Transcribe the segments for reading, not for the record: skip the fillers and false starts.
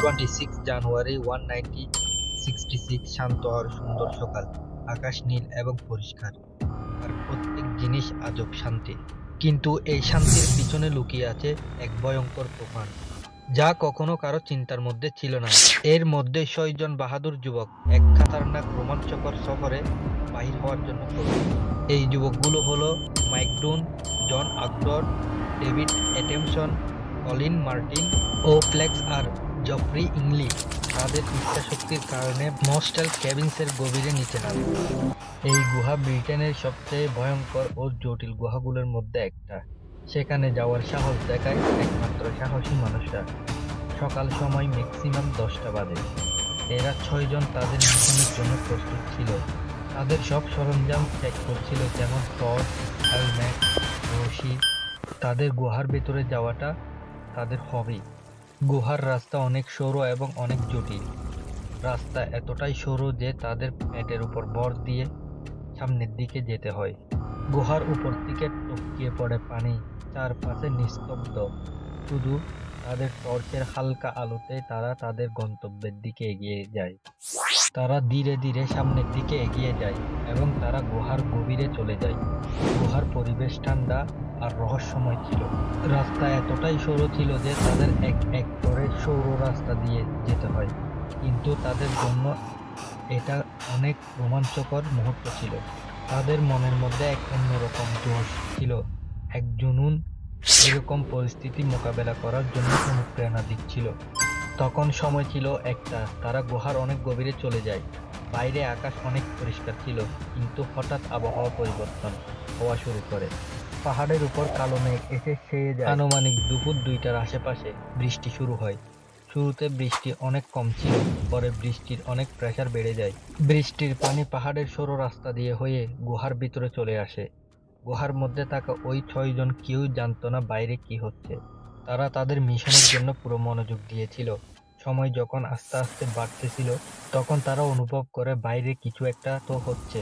26 জানুয়ারি 1966 শান্ত আর সুন্দর সকাল। আকাশ নীল এবং পরিষ্কার, আর প্রত্যেক জিনিস আজব শান্তি। কিন্তু এই শান্তির পিছনে লুকিয়ে আছে এক ভয়ঙ্কর তুফান, যা কখনো কারো চিন্তার মধ্যে ছিল না। এর মধ্যে 6 জন বাহাদুর যুবক এক খাতারনাক রোমাঞ্চকর সফরে বাহির হওয়ার জন্য প্রস্তুত। এই যুবকগুলো হলো মাইক ডুন, জন আর্কটন, ডেভিড অ্যাটেনসন, কলিন মার্টিন ও ফ্লেক্স আর জফরি ইংলি। তাদের ইচ্ছাশক্তির কারণে মস্টেল কেবিন্সের গভীরে নিচে নামে। এই গুহা ব্রিটেনের সবচেয়ে ভয়ঙ্কর ও জটিল গুহাগুলোর মধ্যে একটা। সেখানে যাওয়ার সাহস দেখায় একমাত্র সাহসী মানুষরা। সকাল সময় ম্যাক্সিমাম 10টা বাজে। এরা 6 জন তাদের মিশনের জন্য প্রস্তুত ছিল। তাদের সব সরঞ্জাম চেক করছিল, যেমন টর্চ, হেলমেট, রশি। তাদের গুহার ভেতরে যাওয়াটা তাদের হবি। গুহার রাস্তা অনেক সরু এবং অনেক জটিল। রাস্তা এতটাই সরু যে তাদের পেটের উপর ভর দিয়ে সামনের দিকে যেতে হয়। গুহার উপর থেকে টপকিয়ে পড়ে পানি, চারপাশে নিস্তব্ধ। শুধু তাদের টর্চের হালকা আলোতে তারা তাদের গন্তব্যের দিকে এগিয়ে যায়। তারা ধীরে ধীরে সামনের দিকে এগিয়ে যায় এবং তারা গুহার গভীরে চলে যায়। গুহার পরিবেশ ঠান্ডা আর রহস্যময় ছিল। রাস্তা এতটাই সরু ছিল যে তাদের এক এক করে সরু রাস্তা দিয়ে যেতে হয়, কিন্তু তাদের জন্য এটা অনেক রোমাঞ্চকর মুহূর্ত ছিল। তাদের মনের মধ্যে এক অন্যরকম জোশ ছিল, এক জুনুন। এরকম পরিস্থিতি মোকাবেলা করার জন্য অনুপ্রেরণা দিচ্ছিল। তখন সময় ছিল একটা। তারা গুহার অনেক গভীরে চলে যায়। বাইরে আকাশ অনেক পরিষ্কার ছিল, কিন্তু হঠাৎ আবহাওয়া পরিবর্তন হওয়া শুরু করে। পাহাড়ের উপর কালো মেঘ এসে ছেয়ে যায়। আনুমানিক দুপুর 2টার আশেপাশে বৃষ্টি শুরু হয়। শুরুতে বৃষ্টি অনেক কম ছিল, পরে বৃষ্টির অনেক প্রেসার বেড়ে যায়। বৃষ্টির পানি পাহাড়ের সরু রাস্তা দিয়ে হয়ে গুহার ভিতরে চলে আসে। গুহার মধ্যে থাকা ওই 6 জন কেউ জানতো না বাইরে কি হচ্ছে। তারা তাদের মিশনের জন্য পুরো মনোযোগ দিয়েছিল। সময় যখন আস্তে আস্তে বাড়তেছিল, তখন তারা অনুভব করে বাইরে কিছু একটা তো হচ্ছে।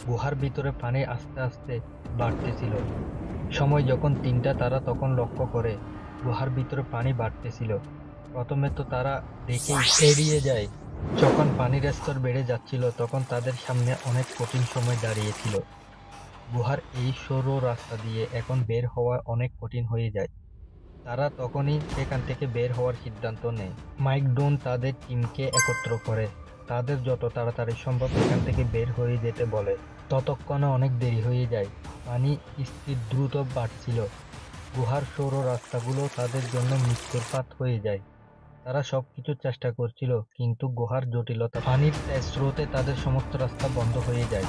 গুহার ভিতরে পানি আস্তে আস্তে বাড়তেছিল। সময় যখন 3টা, তারা তখন লক্ষ্য করে গুহার ভিতরে পানি বাড়তেছিল। প্রথমে তো তারা দেখেই এড়িয়ে যায়। যখন পানির স্তর বেড়ে যাচ্ছিল, তখন তাদের সামনে অনেক কঠিন সময় দাঁড়িয়েছিল। গুহার এই সরু রাস্তা দিয়ে এখন বের হওয়া অনেক কঠিন হয়ে যায়। তারা তখনই সেখান থেকে বের হওয়ার সিদ্ধান্ত নেয়। মাইক ডুন তাদের টিমকে একত্র করে তাদের যত তাড়াতাড়ি সম্ভব এখান থেকে বের হয়ে যেতে বলে। ততক্ষণে অনেক দেরি হয়ে যায়। পানি স্থির দ্রুত বাড়ছিল। গুহার সরু রাস্তাগুলো তাদের জন্য মৃত্যুর ফাঁদ হয়ে যায়। তারা সবকিছু চেষ্টা করছিল, কিন্তু গুহার জটিলতা, পানির তেজ স্রোতে তাদের সমস্ত রাস্তা বন্ধ হয়ে যায়।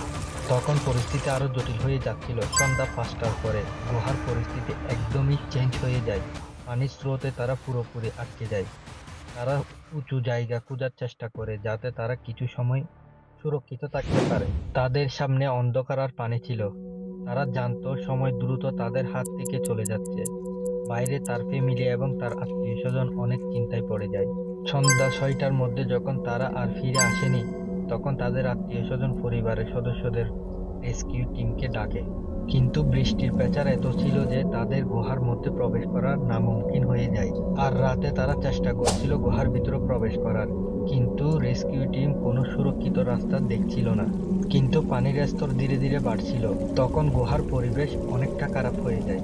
তখন পরিস্থিতি আরো জটিল হয়ে যাচ্ছিল। সন্ধ্যা 5টার পরে গুহার পরিস্থিতি একদমই চেঞ্জ হয়ে যায়। পানির স্রোতে তারা পুরোপুরি আটকে যায়। তারা উঁচু জায়গা খোঁজার চেষ্টা করে, যাতে তারা কিছু সময় সুরক্ষিত থাকতে পারে। তাদের সামনে অন্ধকার আর পানি ছিল। তারা জানতো সময় দ্রুত তাদের হাত থেকে চলে যাচ্ছে। বাইরে তার ফ্যামিলি এবং তার আত্মীয়স্বজন অনেক চিন্তায় পড়ে যায়। সন্ধ্যা 6টার মধ্যে যখন তারা আর ফিরে আসেনি, তখন তাদের আত্মীয়স্বজন পরিবারের সদস্যদের রেস্কিউ টিমকে ডাকে। কিন্তু বৃষ্টির প্রেসার এত ছিল যে তাদের গুহার মধ্যে প্রবেশ করা নামুমকিন হয়ে যায়। আর রাতে তারা চেষ্টা করছিল গুহার ভিতরে প্রবেশ করার, কিন্তু রেস্কিউ টিম কোনো সুরক্ষিত রাস্তা দেখছিল না। কিন্তু পানির স্তর ধীরে ধীরে বাড়ছিল। তখন গুহার পরিবেশ অনেকটা খারাপ হয়ে যায়।